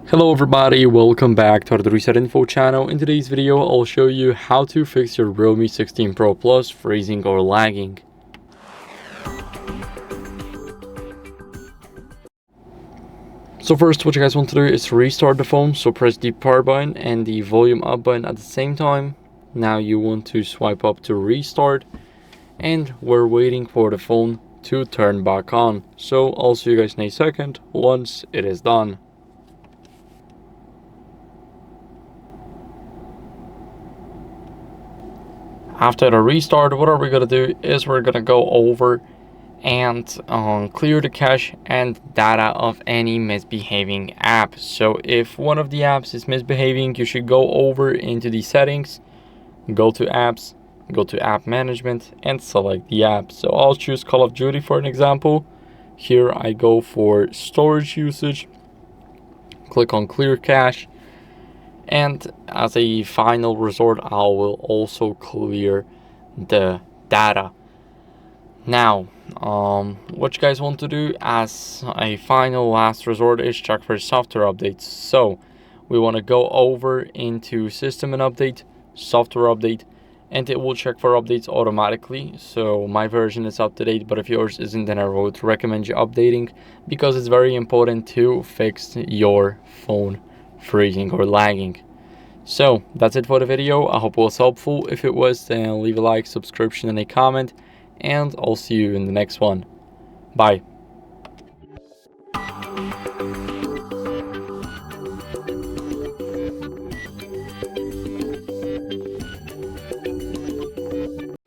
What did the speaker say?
Hello everybody, welcome back to HardReset.Info channel. In today's video, I'll show you how to fix your Realme 16 Pro Plus freezing or lagging. So first, what you guys want to do is restart the phone. So press the power button and the volume up button at the same time. Now you want to swipe up to restart, and we're waiting for the phone to turn back on. So I'll see you guys in a second once it is done. After the restart, what are we gonna do is we're gonna go over and clear the cache and data of any misbehaving app. So if one of the apps is misbehaving, you should go over into the settings, go to apps, go to app management, and select the app. So I'll choose Call of Duty for an example. Here I go for storage usage, click on clear cache, and as a final resort I will also clear the data. Now what you guys want to do as a final last resort is check for software updates. So we want to go over into system and update, software update, and it will check for updates automatically. So my version is up to date, but if yours isn't, then I would recommend you updating, because it's very important to fix your phone freezing or lagging. So that's it for the video. I hope it was helpful. If it was, then leave a like, subscription, and a comment, and I'll see you in the next one. Bye.